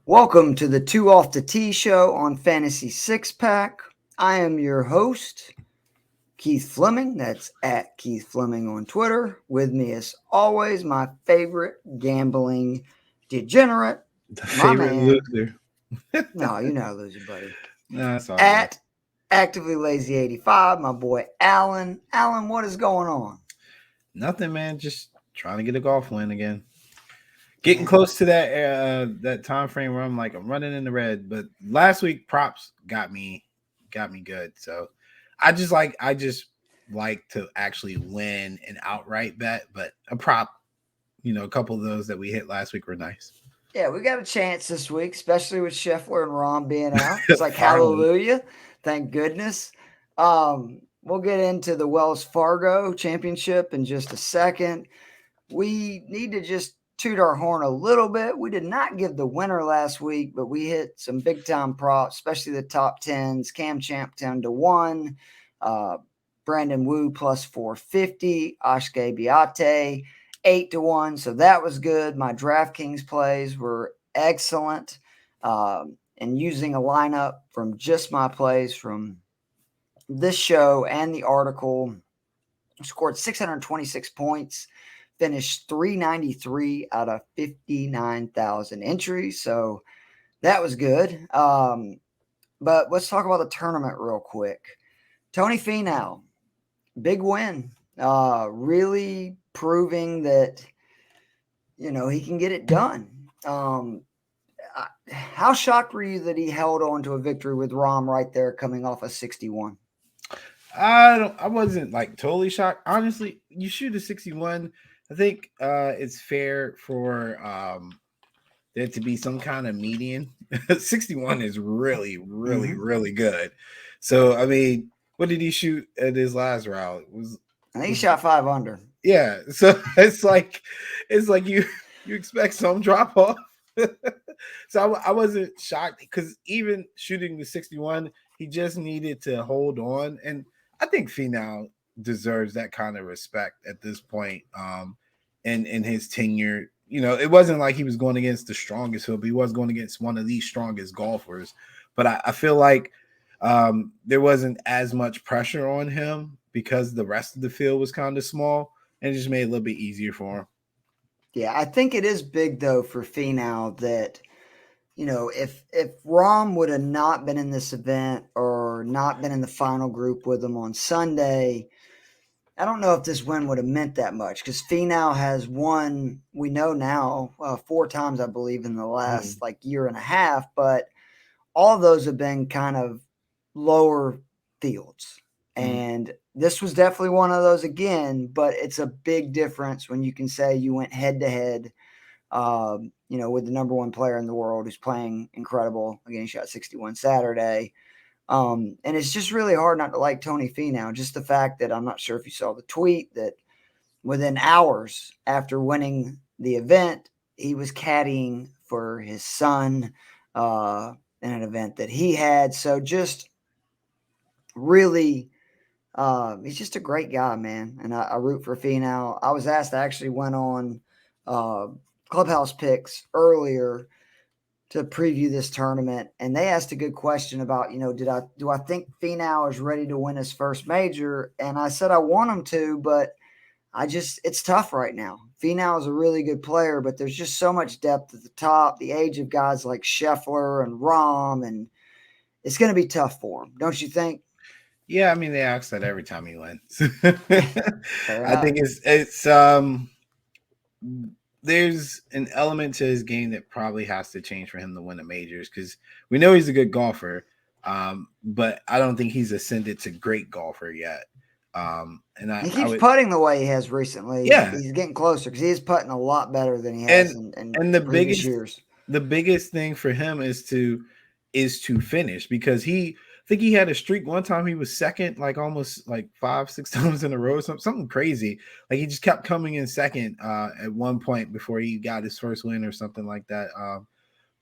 Welcome to the Two Off the Tee show on Fantasy Six Pack. I am your host, Keith Flemming. That's at Keith Flemming on Twitter. With me, as always, my favorite gambling degenerate, The my favorite man. loser. No, you know how to lose it, buddy. No, it's all good. At Actively Lazy 85, my boy Alan. Alan, what is going on? Nothing, man. Just trying to get a golf win again. Getting Man, close to that time frame where I'm running in the red. But last week props got me good. So I just like to actually win an outright bet, but a prop, a couple of those that we hit last week were nice. yeah, we got a chance this week, especially with Scheffler and Rom being out. It's like Finally. hallelujah, thank goodness. We'll get into the Wells Fargo Championship in just a second. We need to just toot our horn a little bit. We did not give the winner last week, but we hit some big time props, especially the top tens. Cam Champ 10-1, Brandon Wu plus 450, Ashke Biate 8-1. So that was good. My DraftKings plays were excellent. And using a lineup from just my plays from this show and the article, scored 626 points, finished 393 out of 59,000 entries. So that was good. But let's talk about the tournament real quick. Tony Finau, big win. Really proving that, he can get it done. How shocked were you that he held on to a victory with Rahm right there coming off a 61? I wasn't like totally shocked. Honestly, you shoot a 61. I think it's fair for there to be some kind of median. 61 is really, really, really good. So I mean, what did he shoot at his last round? I think he shot 5 under. Yeah. So it's like you expect some drop off. So I wasn't shocked because even shooting the 61, he just needed to hold on. And I think Finau deserves that kind of respect at this point in his tenure. It wasn't like he was going against the strongest field, but he was going against one of the strongest golfers. But I feel like there wasn't as much pressure on him because the rest of the field was kind of small, and it just made it a little bit easier for him. Yeah, I think it is big though for Finau that if Rom would have not been in this event or not been in the final group with him on Sunday, I don't know if this win would have meant that much because Finau has won, we know now, 4 times, I believe, in the last year and a half, but all of those have been kind of lower fields. And this was definitely one of those again, but it's a big difference when you can say you went head to head with the number one player in the world who's playing incredible. Again, he shot 61 Saturday. And it's just really hard not to like Tony Finau. Just the fact that I'm not sure if you saw the tweet that within hours after winning the event, he was caddying for his son in an event that he had. So just really, he's just a great guy, man. And I root for Finau. I was asked, I actually went on Clubhouse Picks earlier to preview this tournament, and they asked a good question about, do I think Finau is ready to win his first major? And I said I want him to, but it's tough right now. Finau is a really good player, but there's just so much depth at the top, the age of guys like Scheffler and Rahm, and it's going to be tough for him, don't you think? Yeah, I mean they ask that every time he wins. Fair I enough. think it's there's an element to his game that probably has to change for him to win the majors because we know he's a good golfer, but I don't think he's ascended to great golfer yet. And He I keeps would, putting the way he has recently. yeah, He's getting closer because he is putting a lot better than he has and in and the previous biggest years. the biggest thing for him is to finish because I think he had a streak one time he was second like almost like 5-6 times in a row, something crazy. Like he just kept coming in second at one point before he got his first win or something like that.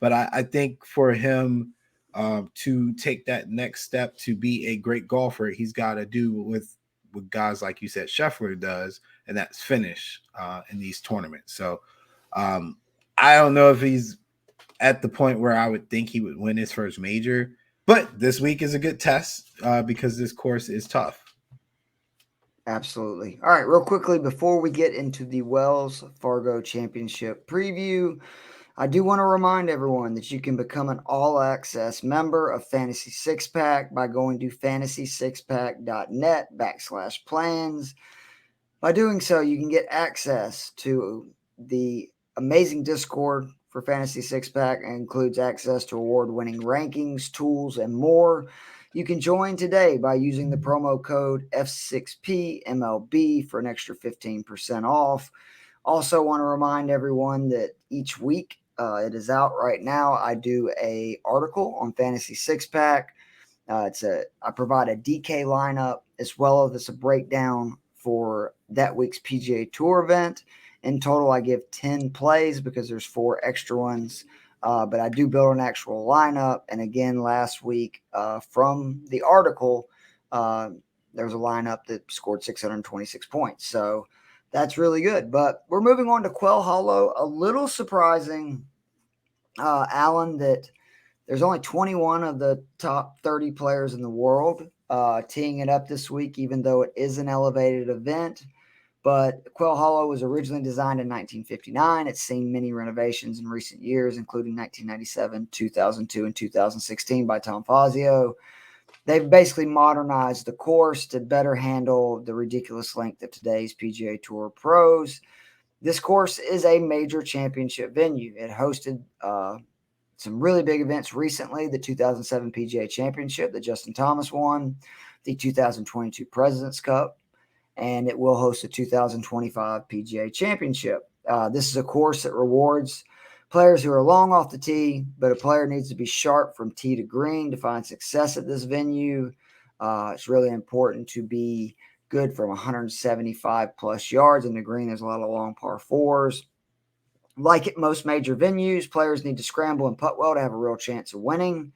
But I think for him to take that next step to be a great golfer, he's got to do what guys like you said Scheffler does, and that's finish in these tournaments. So I don't know if he's at the point where I would think he would win his first major. But this week is a good test because this course is tough. Absolutely. All right, real quickly before we get into the Wells Fargo Championship preview, I do want to remind everyone that you can become an all-access member of Fantasy Six Pack by going to fantasysixpack.net/plans. By doing so, you can get access to the amazing Discord for Fantasy Six Pack. It includes access to award-winning rankings, tools, and more. You can join today by using the promo code F6PMLB for an extra 15% off. Also want to remind everyone that each week, it is out right now, I do a article on Fantasy Six Pack. I provide a DK lineup as well as a breakdown for that week's PGA Tour event. In total, I give 10 plays because there's 4 extra ones. But I do build an actual lineup. And again, last week from the article, there's a lineup that scored 626 points. So that's really good. But we're moving on to Quail Hollow. A little surprising, Alan, that there's only 21 of the top 30 players in the world teeing it up this week, even though it is an elevated event. But Quail Hollow was originally designed in 1959. It's seen many renovations in recent years, including 1997, 2002, and 2016 by Tom Fazio. They've basically modernized the course to better handle the ridiculous length of today's PGA Tour pros. This course is a major championship venue. It hosted some really big events recently, the 2007 PGA Championship that Justin Thomas won, the 2022 President's Cup, and it will host the 2025 PGA Championship. This is a course that rewards players who are long off the tee, but a player needs to be sharp from tee to green to find success at this venue. It's really important to be good from 175 plus yards in the green. There's a lot of long par fours. Like at most major venues, players need to scramble and putt well to have a real chance of winning.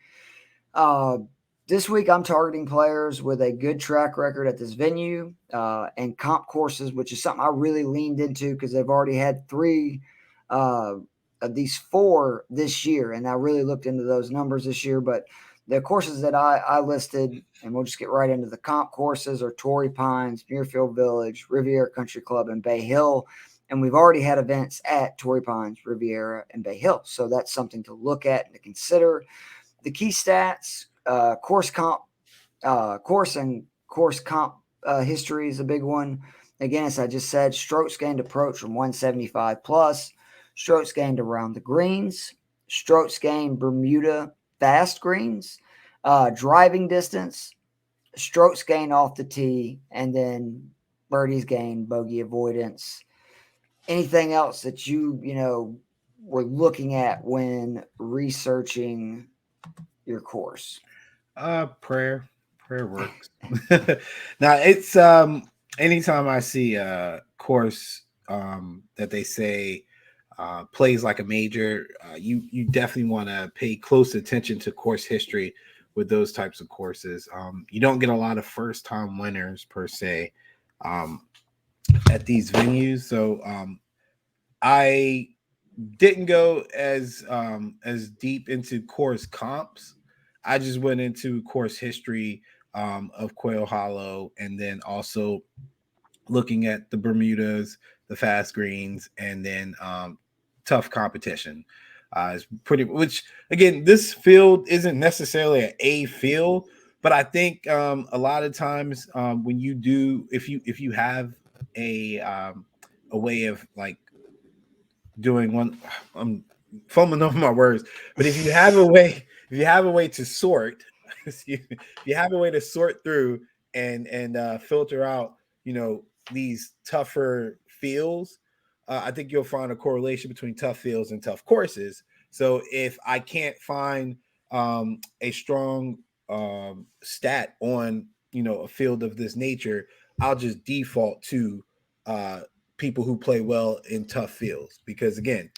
This week, I'm targeting players with a good track record at this venue and comp courses, which is something I really leaned into because they've already had 3 of these 4 this year, and I really looked into those numbers this year. But the courses that I listed, and we'll just get right into the comp courses, are Torrey Pines, Muirfield Village, Riviera Country Club, and Bay Hill. And we've already had events at Torrey Pines, Riviera, and Bay Hill. So that's something to look at and to consider. The key stats, course comp history is a big one. Again, as I just said, strokes gained approach from 175 plus, strokes gained around the greens, strokes gained Bermuda fast greens, driving distance, strokes gained off the tee, and then birdies gained, bogey avoidance. Anything else that you were looking at when researching your course? Prayer works. Now it's anytime I see a course that they say plays like a major, you definitely want to pay close attention to course history with those types of courses. You don't get a lot of first time winners per se at these venues, so I didn't go as deep into course comps. I just went into course history of Quail Hollow, and then also looking at the Bermudas, the fast greens, and then tough competition. It's pretty, which again, this field isn't necessarily an A field, but I think a lot of times when you do, if you have a way of like doing one, I'm fumbling over my words, but if you have a way to sort, excuse me, if you have a way to sort through and filter out, these tougher fields, I think you'll find a correlation between tough fields and tough courses. So if I can't find a strong stat on a field of this nature, I'll just default to people who play well in tough fields, because again,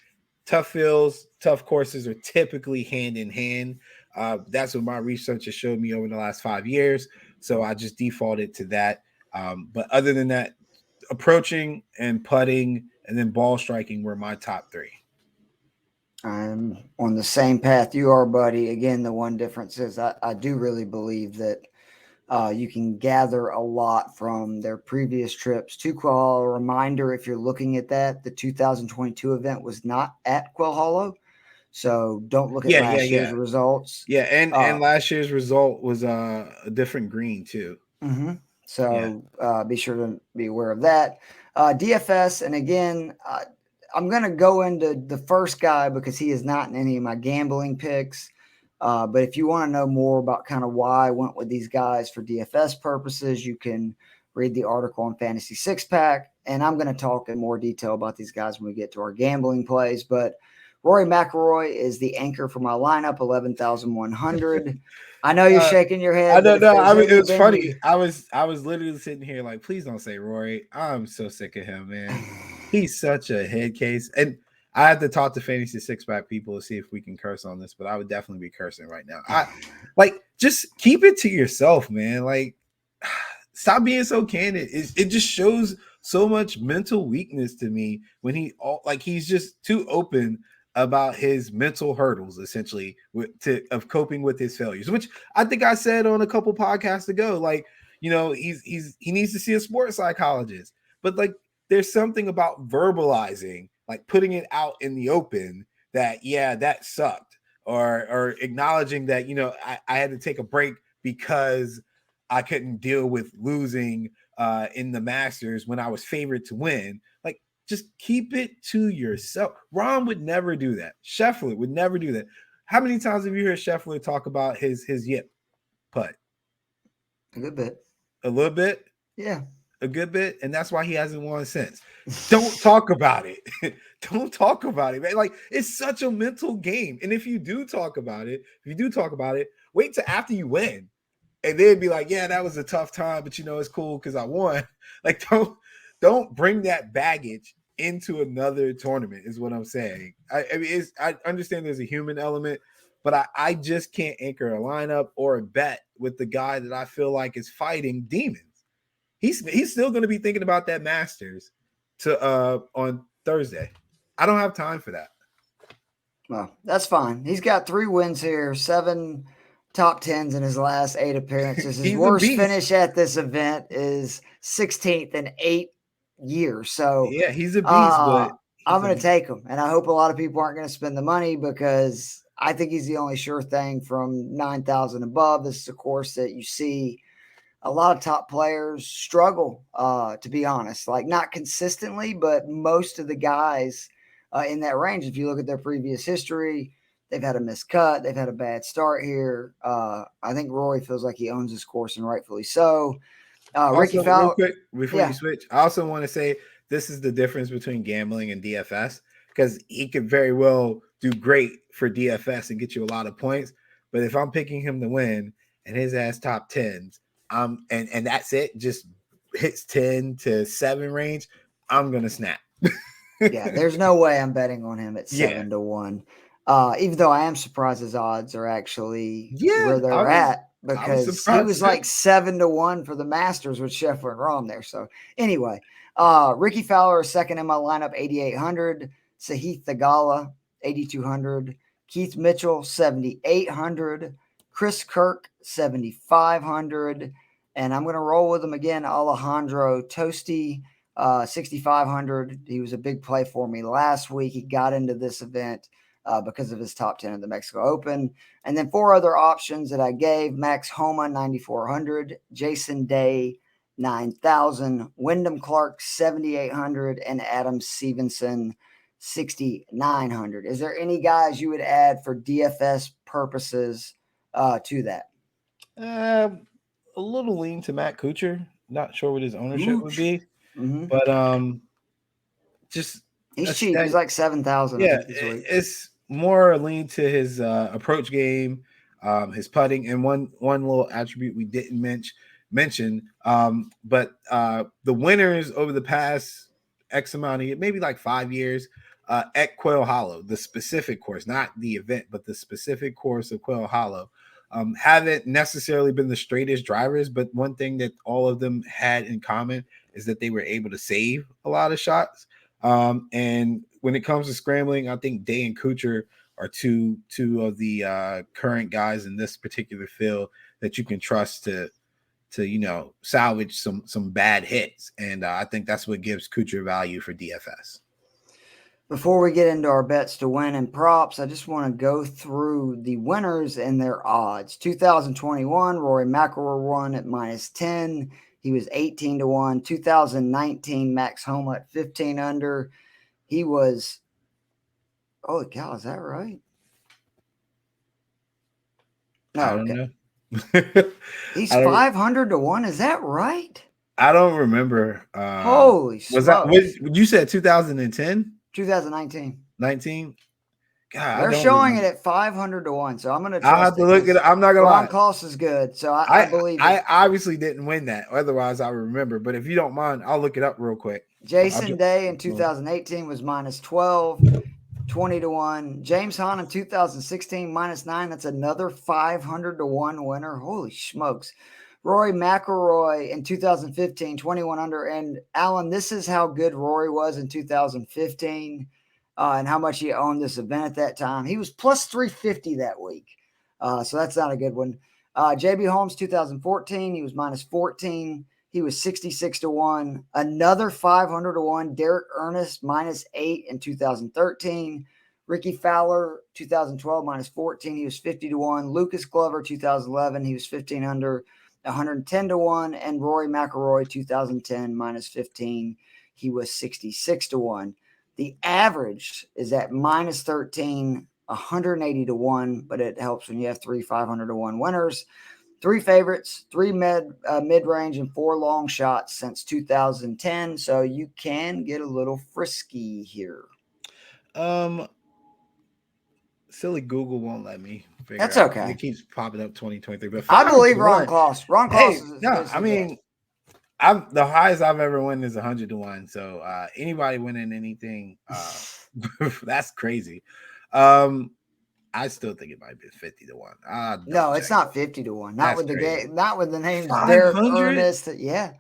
tough fields, tough courses are typically hand in hand. That's what my research has showed me over the last 5 years. So I just defaulted to that. But other than that, approaching and putting and then ball striking were my top 3. am on the same path you are, buddy. Again, the one difference is I do really believe that you can gather a lot from their previous trips to Quail Hollow. Reminder, if you're looking at that, the 2022 event was not at Quail Hollow. So don't look at last year's results. Yeah, and last year's result was a different green too. Mm-hmm. So be sure to be aware of that. DFS, and again, I'm going to go into the first guy because he is not in any of my gambling picks. But if you want to know more about kind of why I went with these guys for DFS purposes, you can read the article on Fantasy Six Pack. And I'm going to talk in more detail about these guys when we get to our gambling plays. But Rory McIlroy is the anchor for my lineup, 11,100. I know you're shaking your head. I don't know. I mean, it was funny. I was literally sitting here like, please don't say Rory. I'm so sick of him, man. He's such a head case. And I had to talk to Fantasy Six Pack people to see if we can curse on this, but I would definitely be cursing right now. Just keep it to yourself, man. Like, stop being so candid. It just shows so much mental weakness to me when he's just too open about his mental hurdles, essentially, of coping with his failures, which I think I said on a couple podcasts ago. Like, he needs to see a sports psychologist. But like, there's something about verbalizing, like putting it out in the open that that sucked, or acknowledging that I had to take a break because I couldn't deal with losing in the Masters when I was favored to win. Like, just keep it to yourself. Ron would never do that. Scheffler would never do that. How many times have you heard Scheffler talk about his yip putt? A good bit. A little bit? Yeah. A good bit. And that's why he hasn't won since. Don't talk about it. Don't talk about it, man. Like, it's such a mental game. And if you do talk about it, wait till after you win. And they'd be like, yeah, that was a tough time, but it's cool because I won. Like, don't bring that baggage into another tournament is what I'm saying. I mean, I understand there's a human element, but I just can't anchor a lineup or a bet with the guy that I feel like is fighting demons. He's still going to be thinking about that Masters on Thursday. I don't have time for that. Well, that's fine. He's got 3 wins here, 7 top 10s in his last 8 appearances. His worst finish at this event is 16th in 8 years. So yeah, he's a beast. But I'm going to take him, and I hope a lot of people aren't going to spend the money because I think he's the only sure thing from 9,000 above. This is a course that you see a lot of top players struggle, to be honest, like not consistently, but most of the guys in that range, if you look at their previous history, they've had a missed cut. They've had a bad start here. I think Rory feels like he owns this course, and rightfully so. Ricky Fowler. Real quick, before you switch, I also want to say this is the difference between gambling and DFS, because he could very well do great for DFS and get you a lot of points. But if I'm picking him to win and his ass top 10s, and that's it, just hits 10 to 7 range, I'm going to snap. Yeah, there's no way I'm betting on him at 7 to 1. Even though I am surprised his odds are actually where they're at, because he was like 7 to 1 for the Masters with Scheffler and Rahm there. So anyway, Ricky Fowler is second in my lineup, 8,800. Sahith Theegala, 8,200. Keith Mitchell, 7,800. Chris Kirk, 7,500. And I'm going to roll with him again, Alejandro Tosti, 6,500. He was a big play for me last week. He got into this event because of his top 10 of the Mexico Open. And then 4 other options that I gave: Max Homa, 9,400, Jason Day, 9,000, Wyndham Clark, 7,800, and Adam Stevenson, 6,900. Is there any guys you would add for DFS purposes to that? A little lean to Matt Kuchar. Not sure what his ownership would be, but just he's cheap. He's like 7,000. Yeah, it's more lean to his approach game, his putting, and one little attribute we didn't mention. But the winners over the past X amount of years, maybe like 5 years, at Quail Hollow, the specific course, not the event, but the specific course of Quail Hollow, haven't necessarily been the straightest drivers. But one thing that all of them had in common is that they were able to save a lot of shots. And when it comes to scrambling, I think Day and Kuchar are two of the current guys in this particular field that you can trust to salvage some bad hits. And I think that's what gives Kuchar value for DFS. Before we get into our bets to win and props, I just want to go through the winners and their odds. 2021, Rory McIlroy won at -10. He was 18-1. 2019, Max Homa at 15 under. He was, holy cow, is that right? No, I don't know. He's 500-1. Is that right? I don't remember. Holy smokes. You said 2010? 2019. 19? God, they're showing it at 500-1. So I'm going to trust. I'll have to look at it. I'm not going to lie. Ron Cost is good. So I believe I obviously didn't win that. Otherwise, I would remember. But if you don't mind, I'll look it up real quick. Jason Day in 2018 was -12, 20-1. James Hahn in 2016 -9. That's another 500-1 winner. Holy smokes. Rory McIlroy in 2015, 21 under. And Alan, this is how good Rory was in 2015 and how much he owned this event at that time. He was plus 350 that week. So that's not a good one. JB Holmes, 2014, he was -14. He was 66-1. Another 500-1. Derek Ernest -8 in 2013. Ricky Fowler, 2012, -14. He was 50-1. Lucas Glover, 2011, he was 15 under. 110-1, and Rory McIlroy 2010 -15. He was 66-1. The average is at -13, 180-1, but it helps when you have 3 500-1 winners. 3 favorites, 3 mid-range, and 4 long shots since 2010. So you can get a little frisky here. Silly Google won't let me. That's okay. It keeps popping up 2023, but I believe Ron Kloss. Ron Kloss is no. I mean, the highest I've ever won is 100-1. So anybody winning anything, that's crazy. I still think it might be 50-1. No, it's not 50-1. Not with crazy. not with the names Derek Ernest. Yeah.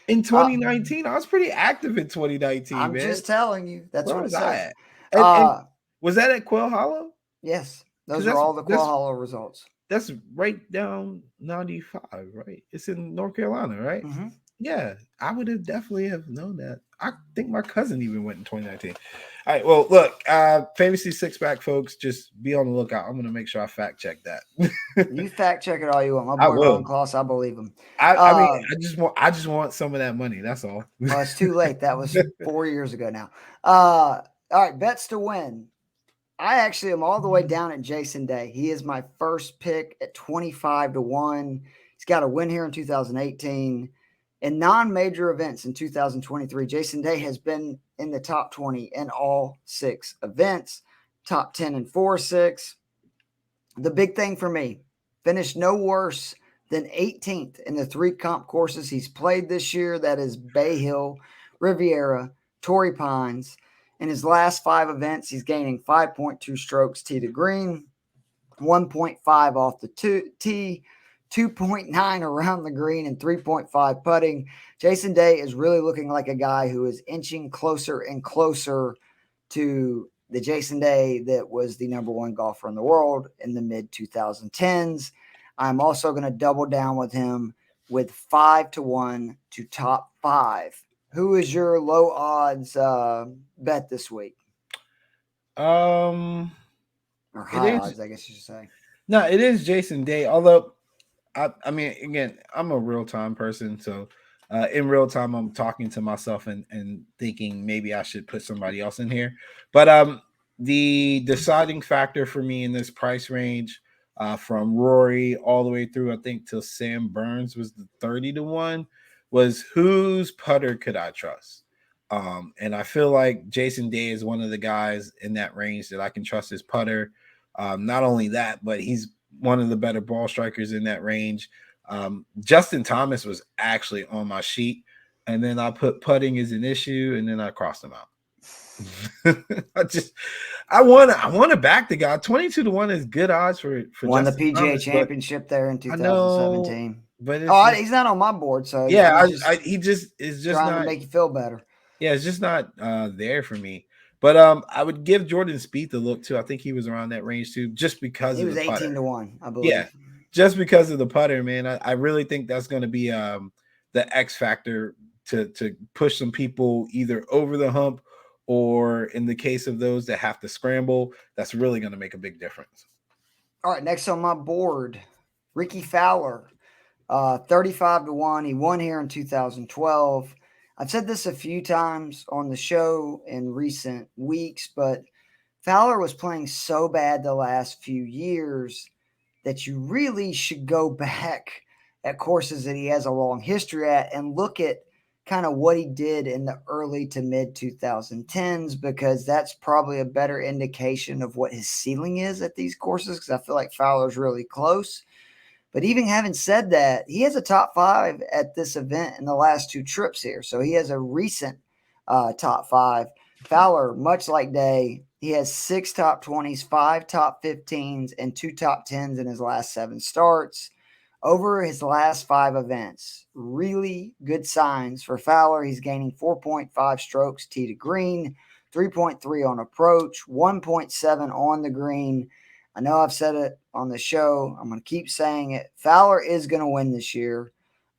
In 2019, I was pretty active in 2019. I'm just telling you. That's what it says. And was that at Quail Hollow? Yes. Those are all the Quail Hollow results. That's right down 95, right? It's in North Carolina, right? Mm-hmm. Yeah, I would have definitely have known that. I think my cousin even went in 2019. All right, well, look, Fantasy Six-Pack folks, just be on the lookout. I'm going to make sure I fact check that. You fact check it all you want. My boy Ron Kloss, I believe him. I mean, I just want some of that money. That's all. Well, it's too late. That was 4 years ago now. All right, bets to win. I actually am all the way down at Jason Day. He is my first pick at 25-1. He's got a win here in 2018. In non-major events in 2023, Jason Day has been in the top 20 in all 6 events, top 10 in 4-6. The big thing for me, finished no worse than 18th in the 3 comp courses he's played this year. That is Bay Hill, Riviera, Torrey Pines. In his last 5 events, he's gaining 5.2 strokes tee to green, 1.5 off the tee, 2.9 around the green, and 3.5 putting. Jason Day is really looking like a guy who is inching closer and closer to the Jason Day that was the #1 golfer in the world in the mid-2010s. I'm also going to double down with him with 5-1 to top 5. Who is your low odds bet this week? Or high odds, I guess you should say. No, it is Jason Day. Although, I mean, again, I'm a real time person, so in real time, I'm talking to myself and thinking maybe I should put somebody else in here. But the deciding factor for me in this price range, from Rory all the way through, I think till Sam Burns was the 30-1. Was whose putter could I trust? And I feel like Jason Day is one of the guys in that range that I can trust his putter. Not only that, but he's one of the better ball strikers in that range. Justin Thomas was actually on my sheet, and then I put putting is an issue, and then I crossed him out. I want to back the guy. 22-1 is good odds for won Justin the PGA Thomas, Championship there in 2017. But he's not on my board, so yeah, he just is just trying not to make you feel better. Yeah, it's just not there for me. But I would give Jordan Spieth a look too. I think he was around that range too, just because He of was the putter. 18-1, I Yeah, believe. just because of the putter, man. I really think that's going to be the X factor to push some people either over the hump, or in the case of those that have to scramble, that's really going to make a big difference. All right, next on my board, Ricky Fowler, 35-1. He won here in 2012. I've said this a few times on the show in recent weeks, but Fowler was playing so bad the last few years that you really should go back at courses that he has a long history at and look at kind of what he did in the early to mid 2010s, because that's probably a better indication of what his ceiling is at these courses, because I feel like Fowler's really close. But even having said that, he has a top 5 at this event in the last 2 trips here. So he has a recent top 5. Fowler, much like Day, he has 6 top 20s, 5 top 15s, and 2 top 10s in his last 7 starts. Over his last 5 events, really good signs for Fowler. He's gaining 4.5 strokes tee to green, 3.3 on approach, 1.7 on the green. I know I've said it on the show. I'm going to keep saying it. Fowler is going to win this year.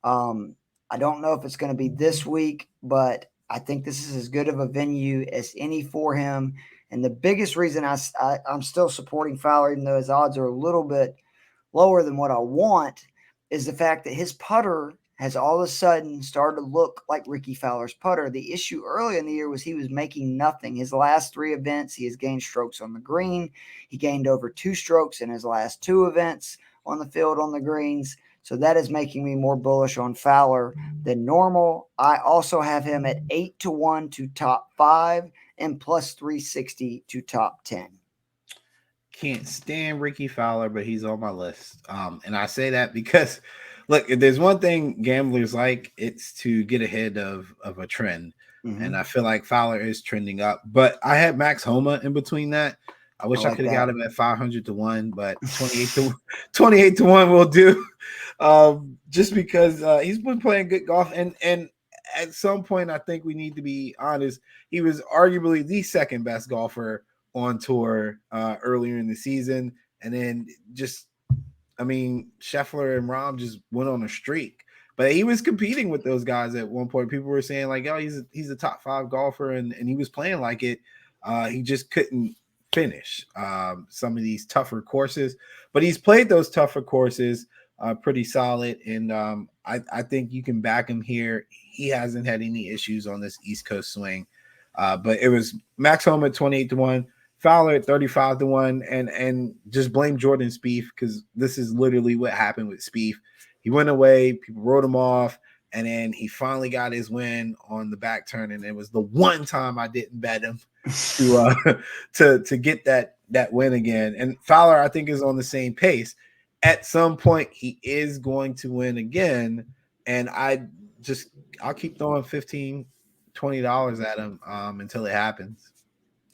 I don't know if it's going to be this week, but I think this is as good of a venue as any for him. And the biggest reason I'm still supporting Fowler, even though his odds are a little bit lower than what I want, is the fact that his putter has all of a sudden started to look like Ricky Fowler's putter. The issue early in the year was he was making nothing. His last 3 events, he has gained strokes on the green. He gained over 2 strokes in his last 2 events on the field on the greens. So that is making me more bullish on Fowler than normal. I also have him at 8-1 to top 5 and plus 360 to top 10. Can't stand Ricky Fowler, but he's on my list. And I say that because, look, if there's one thing gamblers like, it's to get ahead of a trend. Mm-hmm. And I feel like Fowler is trending up. But I had Max Homa in between that. I wish I could have got him at 500-1, but 28-1 will do. Just because he's been playing good golf, and at some point, I think we need to be honest. He was arguably the second best golfer on tour earlier in the season, and then Scheffler and Rahm just went on a streak. But he was competing with those guys at one point. People were saying like, "Oh, he's a top 5 golfer," and he was playing like it. He just couldn't finish some of these tougher courses, but he's played those tougher courses pretty solid, and I think you can back him here. He hasn't had any issues on this East Coast swing, but it was Max Homa at 28-1, Fowler at 35-1, and just blame Jordan Spieth, because this is literally what happened with Spieth. He went away, people wrote him off, and then he finally got his win on the back turn, and it was the one time I didn't bet him to get that win again. And Fowler, I think, is on the same pace. At some point, he is going to win again, and I'll keep throwing $15-$20 at him until it happens.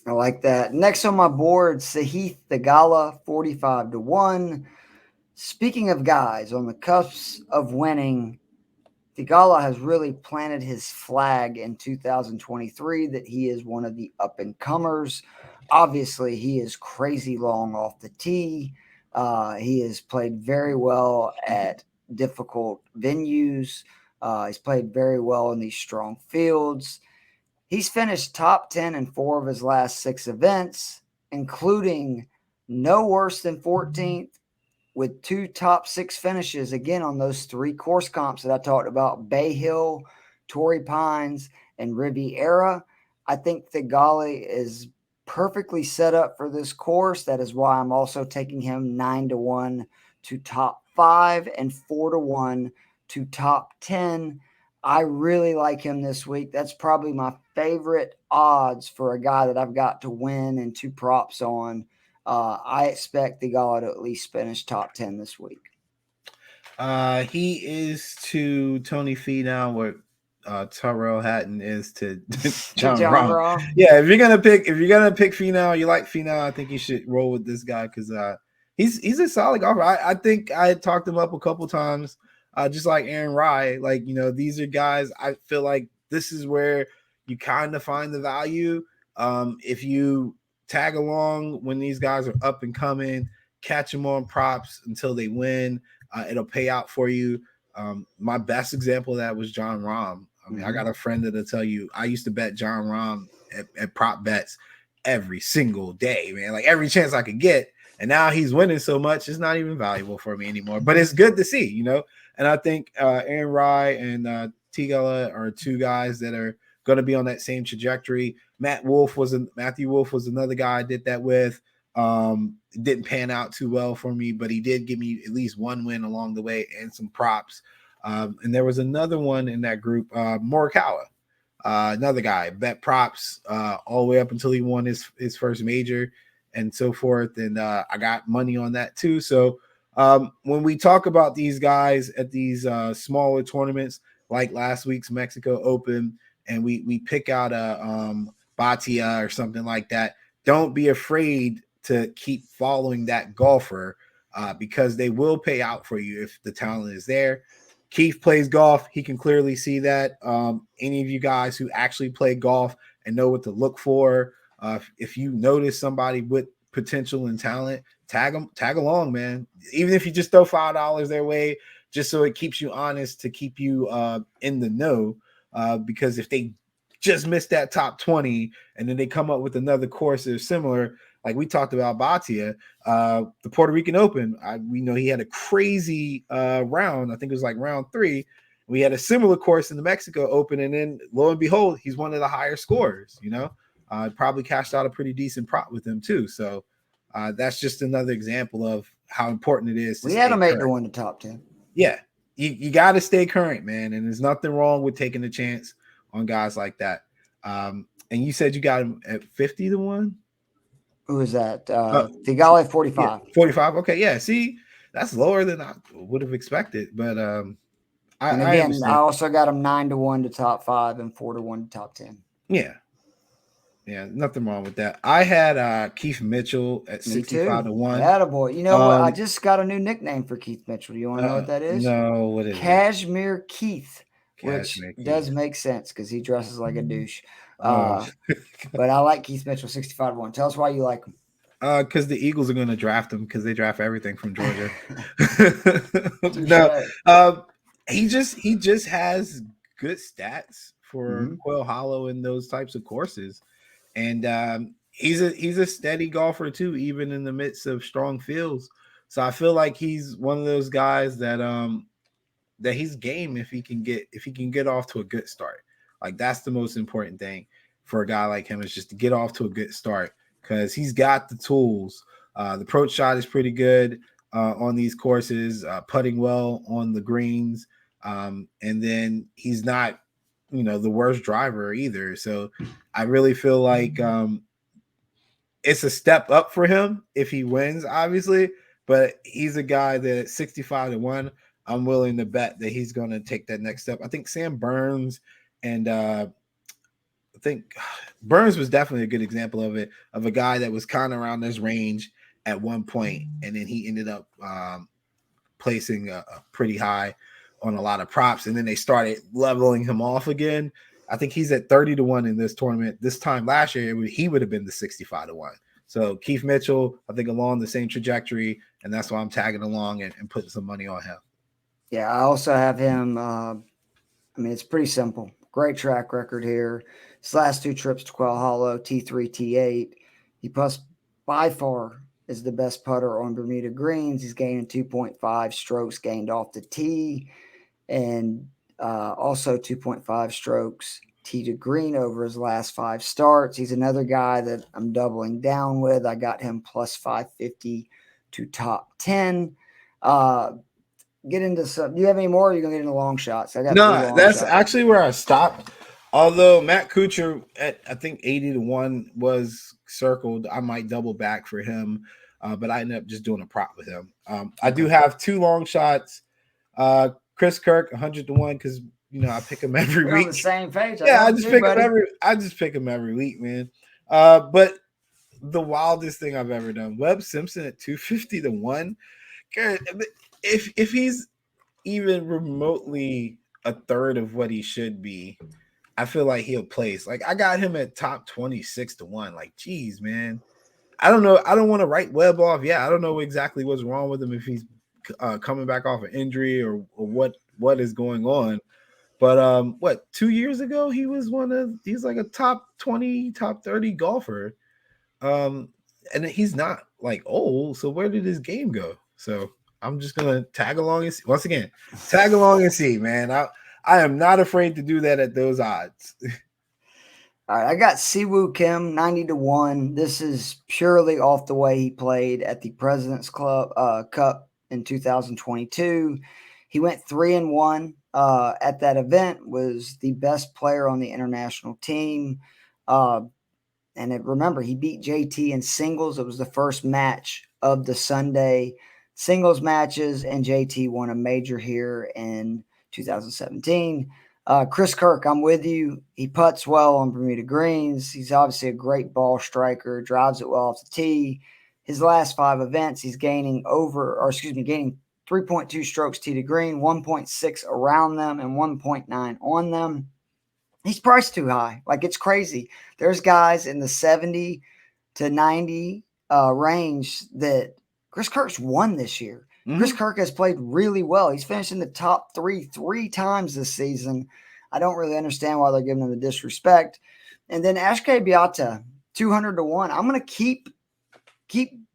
I like that. Next on my board, Sahith Theegala, 45-1. Speaking of guys on the cusp of winning, Theegala has really planted his flag in 2023 that he is one of the up-and-comers. Obviously, he is crazy long off the tee. He has played very well at difficult venues. He's played very well in these strong fields. He's finished top 10 in 4 of his last 6 events, including no worse than 14th, with 2 top 6 finishes, again, on those 3 course comps that I talked about, Bay Hill, Torrey Pines, and Riviera. I think Theegala is perfectly set up for this course. That is why I'm also taking him 9-1 to top 5 and 4-1 to top 10. I really like him this week. That's probably my favorite odds for a guy that I've got to win and 2 props on. I expect Theegala to at least finish top 10 this week. He is to Tony Finau what Tyrrell Hatton is to John Rahm. Yeah, if you're gonna pick Finau, you like Finau, I think you should roll with this guy, because he's a solid golfer. I think I had talked him up a couple times, just like Aaron Rai. Like, these are guys I feel like this is where you kind of find the value. If you tag along when these guys are up and coming, catch them on props until they win, it'll pay out for you. My best example of that was John Rahm. I mean, I got a friend that'll tell you I used to bet John Rahm at prop bets every single day, man, like every chance I could get. And now he's winning so much, it's not even valuable for me anymore. But it's good to see, you know. And I think Aaron Rye and Tigala are two guys that are going to be on that same trajectory. Matthew Wolf was another guy I did that with. It didn't pan out too well for me, but he did give me at least one win along the way and some props. And there was another one in that group, Morikawa, another guy, bet props all the way up until he won his first major and so forth. And I got money on that too. So when we talk about these guys at these smaller tournaments, like last week's Mexico Open, and we pick out a Batia or something like that, don't be afraid to keep following that golfer because they will pay out for you if the talent is there. Keith plays golf. He can clearly see that. Any of you guys who actually play golf and know what to look for, if you notice somebody with potential and talent, tag along, man. Even if you just throw $5 their way, just so it keeps you honest, to keep you in the know. Because if they just miss that top 20 and then they come up with another course that is similar, like we talked about Batia, the Puerto Rican Open, we know he had a crazy round. I think it was like round 3. We had a similar course in the Mexico Open, and then lo and behold, he's one of the higher scorers, you know. Probably cashed out a pretty decent prop with him too. So that's just another example of how important it is. We had him 8 to 1 to top 10. Yeah, you got to stay current, man. And there's nothing wrong with taking a chance on guys like that. And you said you got him at 50 to 1. Who is that? Tigale 45. Yeah, 45. Okay, yeah. See, that's lower than I would have expected. But I also got him 9 to 1 to top 5 and 4 to 1 to top 10. Yeah. Yeah, nothing wrong with that. I had Keith Mitchell at 65 to 1. Attaboy. You know what? I just got a new nickname for Keith Mitchell. You want to know what that is? No, what is Cashmere Keith, which does make sense because he dresses like a douche. But I like Keith Mitchell 65 to 1. Tell us why you like him. Because the Eagles are going to draft him because they draft everything from Georgia. No, he just has good stats for Quail Hollow and those types of courses. And he's a steady golfer too, even in the midst of strong fields. So I feel like he's one of those guys that that he's game if he can get off to a good start. Like that's the most important thing for a guy like him, is just to get off to a good start because he's got the tools. The approach shot is pretty good on these courses, putting well on the greens, and then he's not, the worst driver either. So I really feel like it's a step up for him if he wins, obviously. But he's a guy that at 65 to 1, I'm willing to bet that he's going to take that next step. I think Sam Burns and I think Burns was definitely a good example of it, of a guy that was kind of around this range at one point, and then he ended up placing a pretty high on a lot of props, and then they started leveling him off again. I think he's at 30 to 1 in this tournament. This time last year, he would have been the 65 to 1. So Keith Mitchell, I think, along the same trajectory, and that's why I'm tagging along and putting some money on him. Yeah, I also have him. It's pretty simple. Great track record here. His last 2 trips to Quail Hollow, T3, T8. He by far is the best putter on Bermuda greens. He's gaining 2.5 strokes gained off the tee, and also 2.5 strokes tee to green over his last 5 starts. He's another guy that I'm doubling down with. I got him plus 550 to top 10. Get into some. Do you have any more? Or are you gonna get into long shots? I got that's actually where I stopped. Although Matt Kuchar at I think 80 to 1 was circled, I might double back for him, but I ended up just doing a prop with him. I do have 2 long shots. Chris Kirk 100 to 1 because I pick him every week. On the same page. I just pick him every week, man. But the wildest thing I've ever done, Webb Simpson at 250 to 1. If he's even remotely a third of what he should be, I feel like he'll place. Like I got him at top 26-1. Like, geez, man. I don't know. I don't want to write Webb off. Yeah, I don't know exactly what's wrong with him, if he's coming back off an injury or what is going on. But 2 years ago he's like a top 20, top 30 golfer. And he's not like old. So where did his game go? So I'm just gonna tag along and see. Once again, tag along and see, man. I am not afraid to do that at those odds. All right, I got Siwoo Kim 90-1. This is purely off the way he played at the President's Club Cup in 2022. He went 3-1 at that event. Was the best player on the international team. Remember, he beat JT in singles. It was the first match of the Sunday singles matches, and JT won a major here in 2017. Chris Kirk, I'm with you. He putts well on Bermuda greens. He's obviously a great ball striker, drives it well off the tee. His last 5 events, he's gaining 3.2 strokes tee to green, 1.6 around them, and 1.9 on them. He's priced too high. Like, it's crazy. There's guys in the 70 to 90 range that Chris Kirk's won this year. Mm-hmm. Chris Kirk has played really well. He's finished in the top 3 times this season. I don't really understand why they're giving him the disrespect. And then Ashke Beata, 200-1. I'm going to keep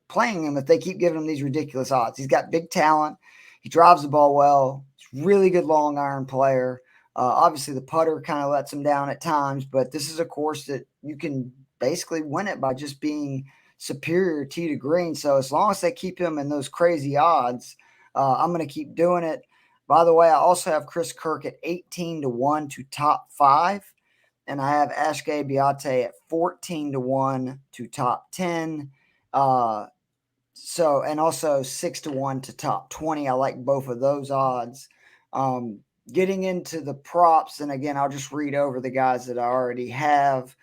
playing him if they keep giving him these ridiculous odds. He's got big talent. He drives the ball well. He's a really good long iron player. Obviously, the putter kind of lets him down at times, but this is a course that you can basically win it by just being superior tee to green. So as long as they keep him in those crazy odds, I'm going to keep doing it. By the way, I also have Chris Kirk at 18-1 to top 5, and I have Ashke Beate at 14-1 to top 10. And also 6-1 to top 20. I like both of those odds. Getting into the props, and again, I'll just read over the guys that I already have.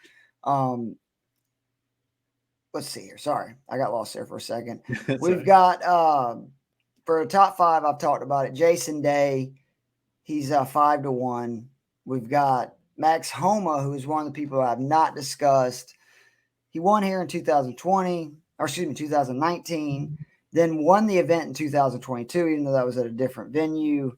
Let's see here. Sorry, I got lost there for a second. We've got for a top 5, I've talked about it. Jason Day, he's 5-1. We've got Max Homa, who is one of the people I've not discussed. He won here in 2019, then won the event in 2022, even though that was at a different venue.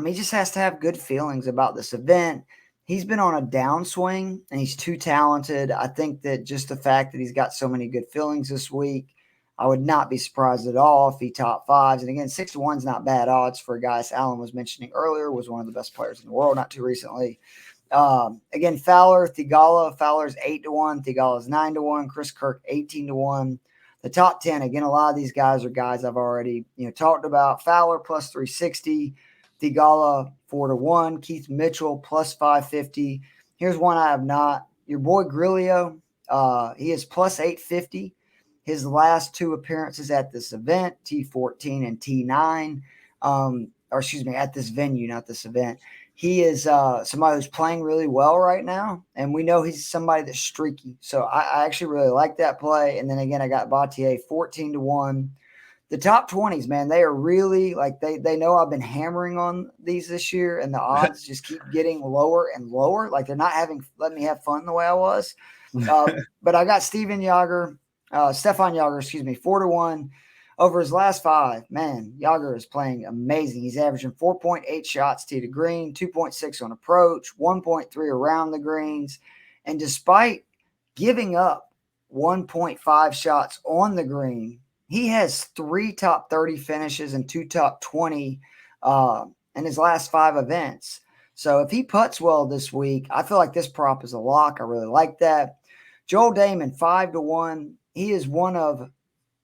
He just has to have good feelings about this event. He's been on a downswing, and he's too talented. I think that just the fact that he's got so many good feelings this week, I would not be surprised at all if he top 5s. And again, 6-1 is not bad odds for a guy, as Alan was mentioning earlier, was one of the best players in the world not too recently. Again, Fowler, Thigala. Fowler's 8-1. Thigala's 9-1. Chris Kirk, 18-1. The top 10, again, a lot of these guys are guys I've already talked about. Fowler plus 360. Thigala 4-1. Keith Mitchell plus 550. Here's one I have not. Your boy Grillo, he is plus 850. His last 2 appearances at this event, T14 and T9, at this venue, not this event. He is somebody who's playing really well right now, and we know he's somebody that's streaky. So I actually really like that play. And then again, I got Battier 14-1. The top 20s, man, they are really like they know I've been hammering on these this year, and the odds just keep getting lower and lower. Like they're not letting me have fun the way I was. But I got Stefan Jager, 4-1 over his last 5. Man, Jager is playing amazing. He's averaging 4.8 shots tee to green, 2.6 on approach, 1.3 around the greens, and despite giving up 1.5 shots on the green, he has 3 top 30 finishes and 2 top 20 in his last 5 events. So if he putts well this week, I feel like this prop is a lock. I really like that. Joel Damon, 5-1. He is one of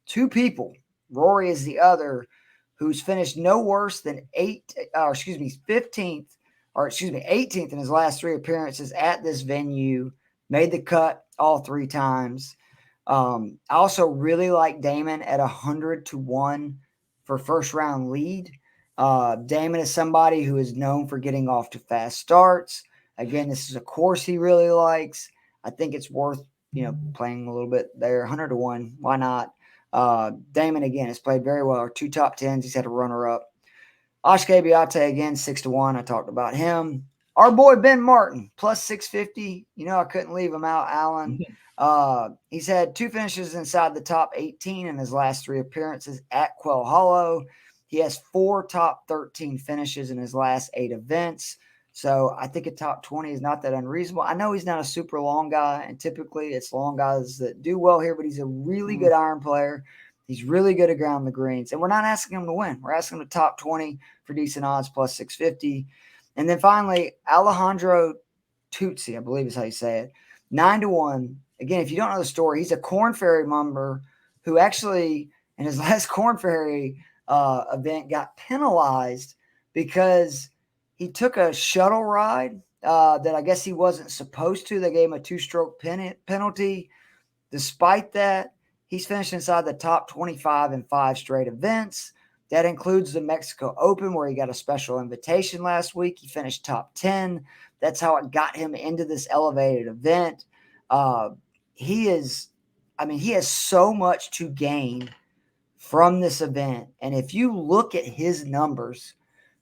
2 people. Rory is the other, who's finished no worse than 18th in his last 3 appearances at this venue. Made the cut all 3 times. I also really like Damon at 100-1 for first round lead. Damon is somebody who is known for getting off to fast starts. Again, this is a course he really likes. I think it's worth, playing a little bit there. 100-1. Why not? Damon, again, has played very well. 2 top 10s. He's had a runner up. Ashke Beate, again, 6-1. I talked about him. Our boy Ben Martin, plus 650. You know, I couldn't leave him out, Alan. He's had 2 finishes inside the top 18 in his last 3 appearances at Quail Hollow. He has 4 top 13 finishes in his last 8 events. So I think a top 20 is not that unreasonable. I know he's not a super long guy, and typically it's long guys that do well here, but he's a really good iron player. He's really good at ground the greens. And we're not asking him to win. We're asking him to top 20 for decent odds, plus 650. And then finally, Alejandro Tutsi, I believe is how you say it, 9-1. Again, if you don't know the story, he's a Corn Ferry member who actually, in his last Corn Ferry event, got penalized because he took a shuttle ride that I guess he wasn't supposed to. They gave him a 2-stroke penalty. Despite that, he's finished inside the top 25 in 5 straight events. That includes the Mexico Open, where he got a special invitation last week. He finished top 10. That's how it got him into this elevated event. He has so much to gain from this event. And if you look at his numbers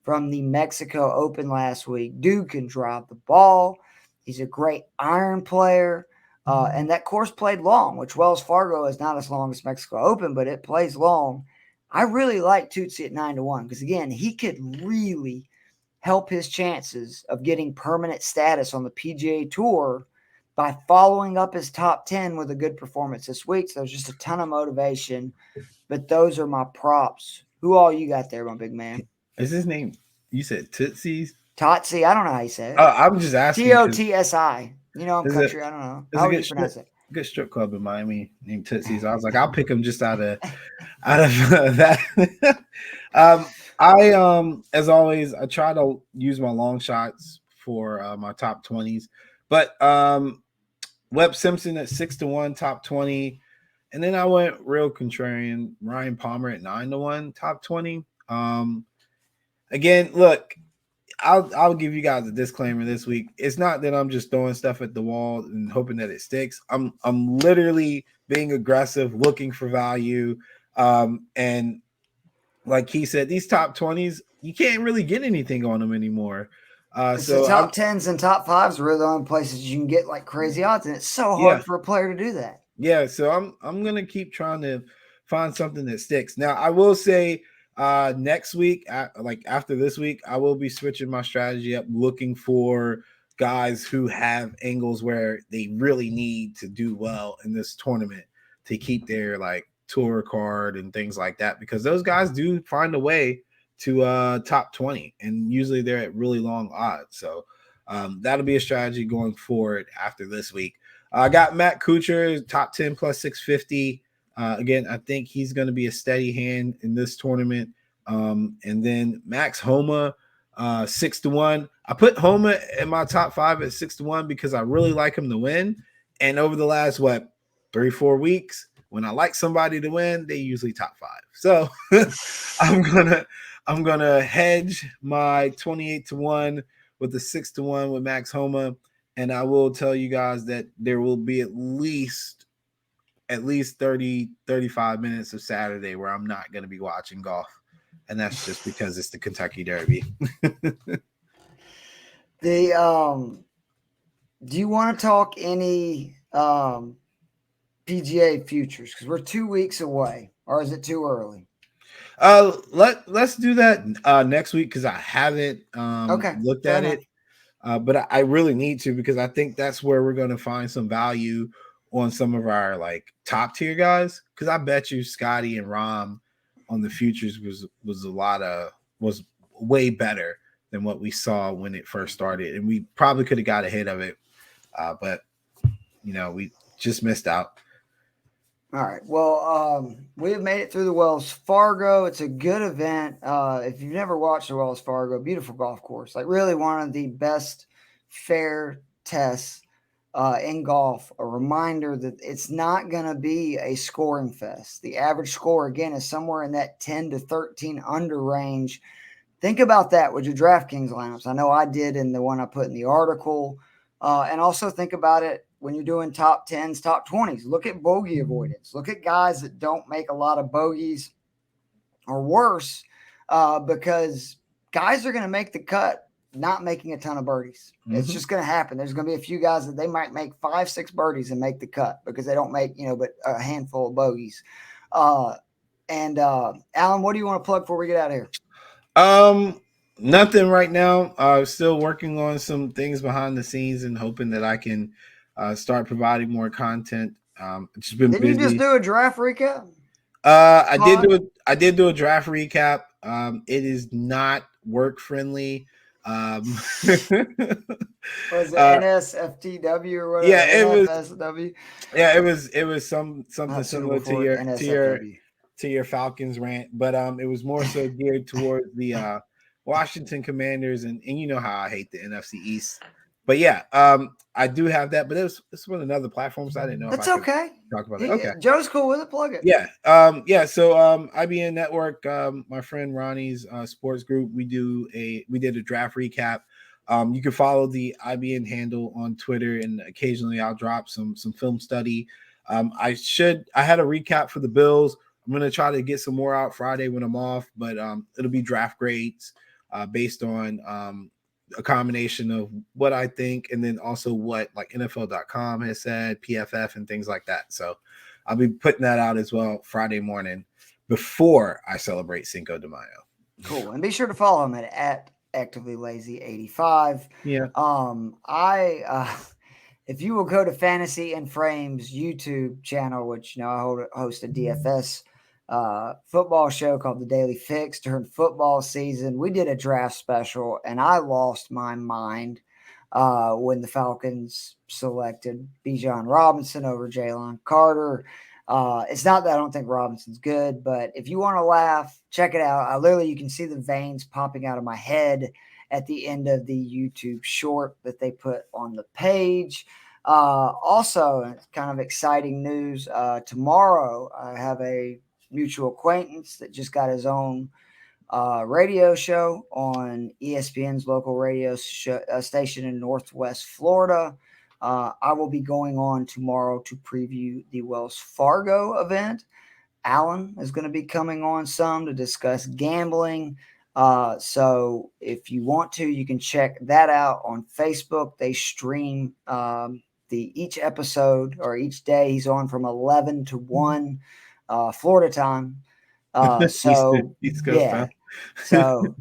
from the Mexico Open last week, dude can drive the ball. He's a great iron player. And that course played long, which Wells Fargo is not as long as Mexico Open, but it plays long. I really like Tutsi at 9-1 because, again, he could really help his chances of getting permanent status on the PGA Tour by following up his top 10 with a good performance this week. So there's just a ton of motivation. But those are my props. Who all you got there, my big man? Is his name? You said Tootsie's? Totsi. I don't know how you say it. I'm just asking. Totsi. You know, I'm country. I don't know. How would you pronounce it? Good strip club in Miami named Tootsie's. I was like, I'll pick him just out of that. As always, I try to use my long shots for my top 20s. But Webb Simpson at 6-1, top 20. And then I went real contrarian. Ryan Palmer at 9-1, top 20. Again, look, I'll give you guys a disclaimer this week. It's not that I'm just throwing stuff at the wall and hoping that it sticks. I'm literally being aggressive, looking for value. And like he said, these top 20s, you can't really get anything on them anymore. So the top 10s and top 5s are really the only places you can get like crazy odds, and it's so hard for a player to do that. Yeah, so I'm gonna keep trying to find something that sticks. Now, I will say next week, like after this week, I will be switching my strategy up, looking for guys who have angles where they really need to do well in this tournament to keep their like tour card and things like that, because those guys do find a way to top 20, and usually they're at really long odds. So that'll be a strategy going forward after this week. I got Matt Kuchar, top 10 plus 650. Again, I think he's going to be a steady hand in this tournament. And then Max Homa, 6-1. I put Homa in my top 5 at 6-1 because I really like him to win. And over the last, 3-4 weeks, when I like somebody to win, they usually top 5. So I'm gonna hedge my 28-1 with the 6-1 with Max Homa. And I will tell you guys that there will be at least 30, 35 minutes of Saturday where I'm not going to be watching golf. And that's just because it's the Kentucky Derby. Do you want to talk any PGA futures? Because we're 2 weeks away. Or is it too early? Let's do that next week because I haven't looked at it. But I really need to, because I think that's where we're going to find some value on some of our like top tier guys. Because I bet you Scotty and Rahm on the futures was way better than what we saw when it first started, and we probably could have got ahead of it, but we just missed out. All right. Well, we have made it through the Wells Fargo. It's a good event. If you've never watched the Wells Fargo, beautiful golf course, like really one of the best fair tests in golf. A reminder that it's not going to be a scoring fest. The average score, again, is somewhere in that 10 to 13 under range. Think about that with your DraftKings lineups. I know I did in the one I put in the article. And also think about it when you're doing top 10s, top 20s. Look at bogey avoidance. Look at guys that don't make a lot of bogeys or worse, because guys are going to make the cut not making a ton of birdies. It's just going to happen. There's going to be a few guys that they might make 5-6 birdies and make the cut because they don't make, but a handful of bogeys. And Alan, what do you want to plug before we get out of here? Nothing right now. Still working on some things behind the scenes and hoping that I can start providing more content. It's just been Didn't busy. you just do a draft recap? I did do a draft recap. It is not work friendly. Was it NSFTW or whatever? Yeah, it NFSW? Yeah, it was something similar to your Falcons rant, but it was more so geared towards the Washington Commanders, and you know how I hate the NFC East. But yeah, I do have that, but it's with another platform, so I didn't know. That's okay. Talk about it. Okay, Joe's cool with it. Plug it. Yeah, yeah. So IBN Network, my friend Ronnie's sports group, we did a draft recap. You can follow the IBN handle on Twitter, and occasionally I'll drop some film study. I had a recap for the Bills. I'm gonna try to get some more out Friday when I'm off, but it'll be draft grades based on a combination of what I think and then also what like NFL.com has said, PFF and things like that. So I'll be putting that out as well Friday morning before I celebrate Cinco de Mayo. Cool. And be sure to follow him at Actively Lazy 85. Yeah. If you will go to Fantasy and Frames YouTube channel, which I host a DFS football show called the Daily Fix during football season. We did a draft special, and I lost my mind when the Falcons selected Bijan Robinson over Jalen Carter. It's not that I don't think Robinson's good, but if you want to laugh, check it out. You can see the veins popping out of my head at the end of the YouTube short that they put on the page. Also, kind of exciting news. Tomorrow, I have a mutual acquaintance that just got his own radio show on ESPN's local radio station in Northwest Florida. I will be going on tomorrow to preview the Wells Fargo event. Alan is going to be coming on some to discuss gambling. So if you want to, you can check that out on Facebook. They stream each episode or each day. He's on from 11 to 1 Florida time. So East Coast time. So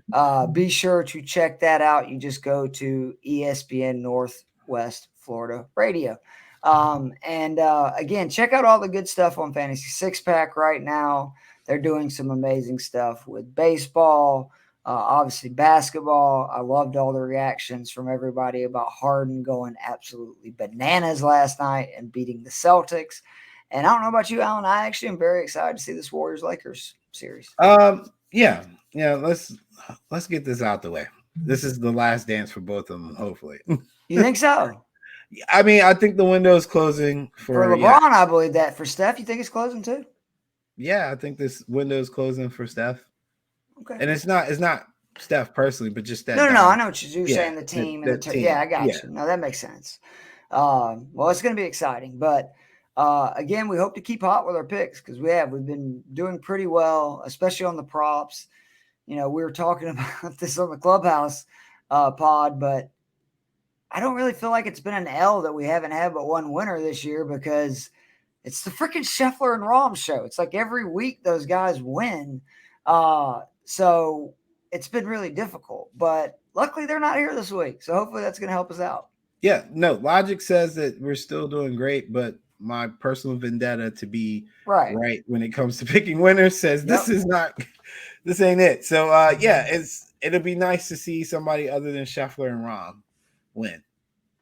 be sure to check that out. You just go to ESPN Northwest Florida Radio. Again, check out all the good stuff on Fantasy Six Pack right now. They're doing some amazing stuff with baseball, obviously basketball. I loved all the reactions from everybody about Harden going absolutely bananas last night and beating the Celtics. And I don't know about you, Alan. I actually am very excited to see this Warriors-Lakers series. Yeah. Let's get this out the way. This is the last dance for both of them, hopefully. You think so? I mean, I think the window is closing for LeBron. Yeah. I believe that. For Steph, you think it's closing too? Yeah, I think this window is closing for Steph. Okay. And it's not Steph personally, but just that. No, I know what you're saying. The team and the team. Yeah, I got you. No, that makes sense. Well, it's going to be exciting, but again, we hope to keep hot with our picks because we've been doing pretty well, especially on the props. We were talking about this on the Clubhouse pod, but I don't really feel like it's been an L that we haven't had but one winner this year because it's the freaking Scheffler and Rahm show. It's like every week those guys win. So it's been really difficult, but luckily they're not here this week. So hopefully that's going to help us out. Yeah, no, logic says that we're still doing great, but my personal vendetta to be right when it comes to picking winners says this ain't it. So it'll be nice to see somebody other than Scheffler and Rahm win.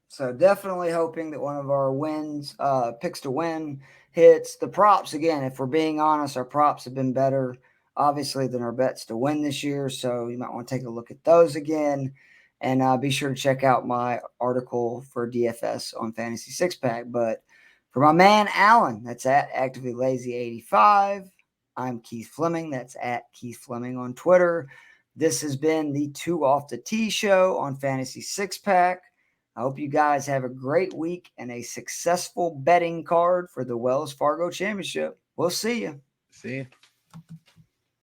So definitely hoping that one of our wins, picks to win, hits. The props, again, if we're being honest, our props have been better, obviously, than our bets to win this year. So you might want to take a look at those again. And be sure to check out my article for DFS on Fantasy Six Pack. But for my man, Alan, that's at Actively Lazy 85. I'm Keith Flemming. That's at Keith Flemming on Twitter. This has been the 2 Off the Tee show on Fantasy Six Pack. I hope you guys have a great week and a successful betting card for the Wells Fargo Championship. We'll see you. See you.